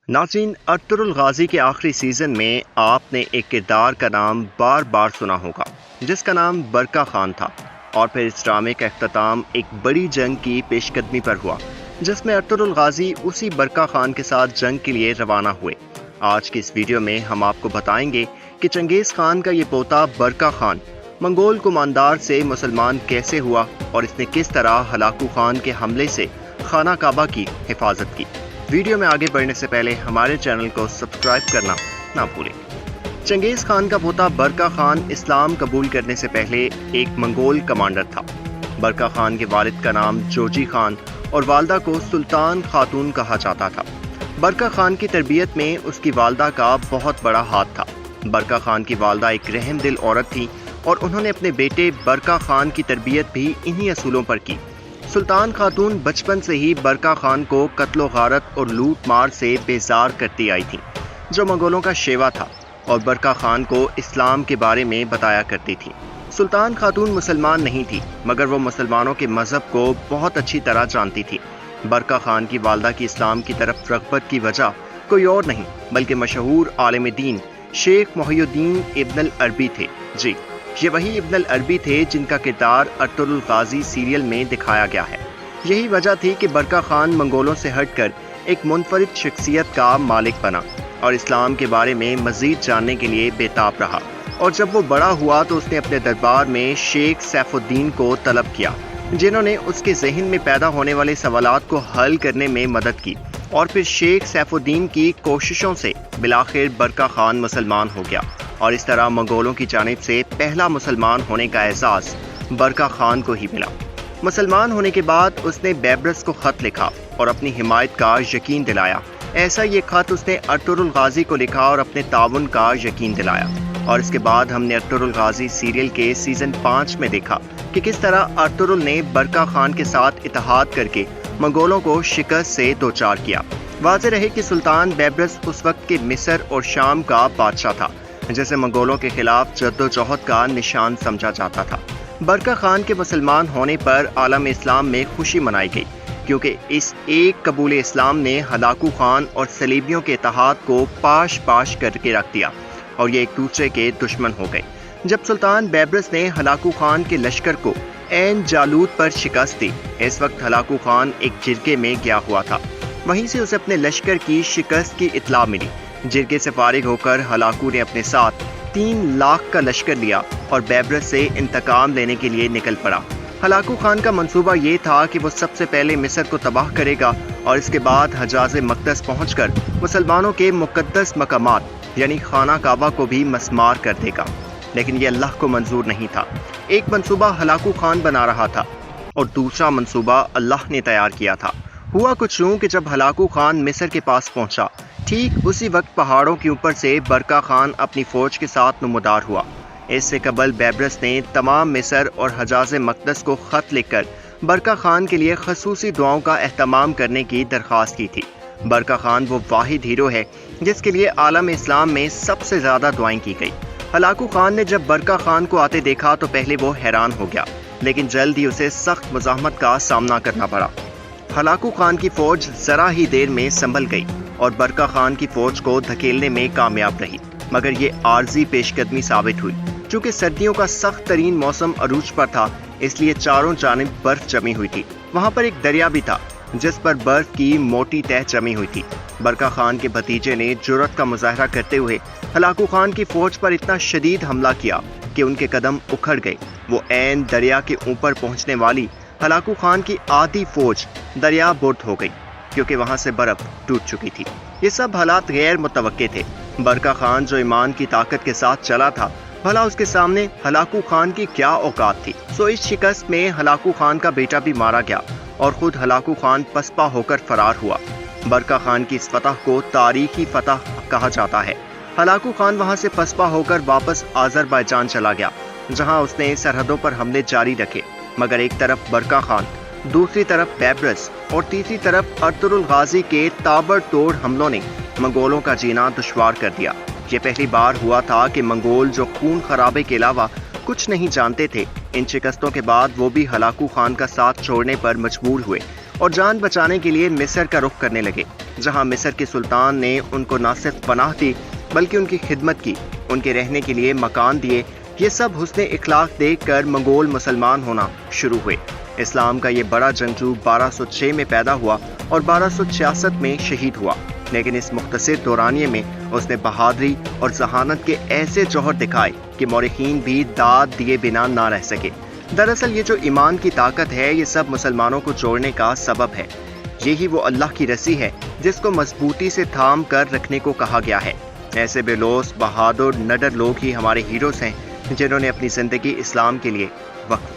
नाज़रीन, अर्तुगरुल गाज़ी के आखिरी सीज़न में आपने एक किरदार का नाम बार बार सुना होगा जिसका नाम बरका खान था। और फिर इस ड्रामे का इख्तिताम एक बड़ी जंग की पेशकदमी पर हुआ जिसमें अर्तुगरुल गाज़ी उसी बरका खान के साथ जंग के लिए रवाना हुए। आज की इस वीडियो में हम आपको बताएंगे कि चंगेज़ खान का ये पोता बरका खान मंगोल कुमांदार से मुसलमान कैसे हुआ और इसने किस तरह हलाकू खान के हमले से खाना काबा की हिफाजत की। वीडियो में आगे बढ़ने से पहले हमारे चैनल को सब्सक्राइब करना ना भूलें। चंगेज़ खान का पोता बरका खान इस्लाम कबूल करने से पहले एक मंगोल कमांडर था। बरका खान के वालिद का नाम जोजी खान और वालदा को सुल्तान खातून कहा जाता था। बरका खान की तरबियत में उसकी वालदा का बहुत बड़ा हाथ था। बरका खान की वालदा एक रहम दिल औरत थी और उन्होंने अपने बेटे बरका खान की तरबियत भी इन्हीं असूलों पर की। सुल्तान खातून बचपन से ही बरका खान को कत्लो गारत और लूट मार से बेजार करती आई थी, जो मंगोलों का शेवा था, और बरका खान को इस्लाम के बारे में बताया करती थी। सुल्तान खातून मुसलमान नहीं थी, मगर वो मुसलमानों के मजहब को बहुत अच्छी तरह जानती थी। बरका खान की वालदा की इस्लाम की तरफ रग़बत की वजह कोई और नहीं बल्कि मशहूर आलिम दीन शेख मोहिउद्दीन इब्न अल अरबी थे। जी, ये वही इब्न अल अरबी थे जिनका किरदार अर्तुगरुल गाज़ी सीरियल में दिखाया गया है। यही वजह थी कि बरका खान मंगोलों से हटकर एक मुनफरिद शख्सियत का मालिक बना और इस्लाम के बारे में मज़ीद जानने के लिए बेताब रहा। और जब वो बड़ा हुआ तो उसने अपने दरबार में शेख सैफुद्दीन को तलब किया, जिन्होंने उसके जहन में पैदा होने वाले सवालात को हल करने में मदद की। और फिर शेख सैफुद्दीन की कोशिशों से बिलाखिर बरका खान मुसलमान हो गया और इस तरह मंगोलों की जानिब से पहला मुसलमान होने का एहसास बरका खान को ही मिला। मुसलमान होने के बाद उसने बैबरस को ख़त लिखा और अपनी हिमायत का यकीन दिलाया। ऐसा ये ख़त उसने अर्तुगरुल गाज़ी को लिखा और अपने ताउन का यकीन दिलाया। और इसके बाद हमने अर्तुगरुल गाज़ी सीरियल के सीज़न 5 में देखा कि किस तरह अर्तुगरुल ने बरका खान के साथ इत्तेहाद करके मंगोलों को शिकस्त से दो चार किया। वाज़ेह रहे कि सुल्तान बैबरस उस वक्त के मिस्र और शाम का बादशाह था, जिसे मंगोलों के खिलाफ जद्दोजहद का निशान समझा जाता था। बरका खान के मुसलमान होने पर आलम इस्लाम में खुशी मनाई गई, क्योंकि इस एक कबूल इस्लाम ने हलाकू खान और सलीबियों के इत्तेहाद को पाश पाश करके रख दिया और ये एक दूसरे के दुश्मन हो गए। जब सुल्तान बैबरस ने हलाकू खान के लश्कर को ऐन जालूत पर शिकस्त दी, इस वक्त हलाकू खान एक जिरगे में गया हुआ था। वहीं से उसे अपने लश्कर की शिकस्त की इत्तला मिली। जिरगे से फारिग होकर हलाकू ने अपने साथ 3 लाख का लश्कर लिया और बैबरस से इंतकाम लेने के लिए निकल पड़ा। हलाकू खान का मंसूबा ये था कि वो सबसे पहले मिस्र को तबाह करेगा और इसके बाद हजाज़ मक़दस पहुंचकर मुसलमानों के मुक़द्दस मकामात यानी खाना काबा को भी मस्मार कर देगा। लेकिन ये अल्लाह को मंजूर नहीं था। एक मंसूबा हलाकू खान बना रहा था और दूसरा मंसूबा अल्लाह ने तैयार किया था। हुआ कुछ यूं कि जब हलाकू खान मिस्र के पास पहुंचा, ठीक उसी वक्त पहाड़ों के ऊपर से बरका खान अपनी फौज के साथ नुमदार हुआ। इससे कबल बैबरस ने तमाम मिस्र और हजाज़ मक़दस को ख़त लिखकर बरका खान के लिए खसूसी दुआओं का एहतमाम करने की दरख्वास्त की थी। बरका खान वो वाहिद हीरो है जिसके लिए आलम इस्लाम में सबसे ज़्यादा दुआएं की गई। हलाकू खान ने जब बरका खान को आते देखा तो पहले वो हैरान हो गया, लेकिन जल्द ही उसे सख्त मुज़ाहमत का सामना करना पड़ा। हलाकू खान की फौज जरा ही देर में संभल गई और बरका खान की फौज को धकेलने में कामयाब रही, मगर ये आर्जी पेशकदमी साबित हुई। चूँकि सर्दियों का सख्त तरीन मौसम अरूज पर था, इसलिए चारों जानिब बर्फ जमी हुई थी। वहाँ पर एक दरिया भी था जिस पर बर्फ की मोटी तह जमी हुई थी। बरका खान के भतीजे ने जुर्रत का मुजाहरा करते हुए हलाकू खान की फौज पर इतना शदीद हमला किया कि उनके कदम उखड़ गए। वो ऐन दरिया के ऊपर पहुंचने वाली हलाकू खान की आधी फौज दरिया बुर्द हो गई, क्योंकि वहां से बर्फ टूट चुकी थी। ये सब हालात गैर मुतवक्के थे। बरका खान जो ईमान की ताकत के साथ चला था, भला उसके सामने हलाकू खान की क्या औकात थी। सो इस शिकस्त में हलाकू खान का बेटा भी मारा गया और खुद हलाकू खान पसपा होकर फरार हुआ। बरका खान की इस फतह को तारीखी फतह कहा जाता है। हलाकू खान वहां से पसपा होकर वापस आज़रबाईजान चला गया, जहां उसने सरहदों पर हमले जारी रखे, मगर एक तरफ बरका खान, दूसरी तरफ बैबरस और तीसरी तरफ अर्तुगरुल गाज़ी के ताबड़तोड़ हमलों ने मंगोलों का जीना दुश्वार कर दिया। ये पहली बार हुआ था कि मंगोल, जो खून खराबे के अलावा कुछ नहीं जानते थे, इन शिकस्तों के बाद वो भी हलाकू खान का साथ छोड़ने पर मजबूर हुए और जान बचाने के लिए मिस्र का रुख करने लगे। جہاں مصر کے سلطان نے ان کو نہ صرف پناہ دی بلکہ ان کی خدمت کی، ان کے رہنے کے لیے مکان دیے۔ یہ سب حسن اخلاق دیکھ کر منگول مسلمان ہونا شروع ہوئے۔ اسلام کا یہ بڑا جنگجو 1206 میں پیدا ہوا اور 1266 میں شہید ہوا، لیکن اس مختصر دورانیے میں اس نے بہادری اور ذہانت کے ایسے جوہر دکھائے کہ مورخین بھی داد دیے بنا نہ رہ سکے۔ دراصل یہ جو ایمان کی طاقت ہے، یہ سب مسلمانوں کو جوڑنے کا سبب ہے۔ یہی وہ اللہ کی رسی ہے جس کو مضبوطی سے تھام کر رکھنے کو کہا گیا ہے۔ ایسے بے لوث، بہادر، نڈر لوگ ہی ہمارے ہیروز ہیں جنہوں نے اپنی زندگی اسلام کے لیے وقف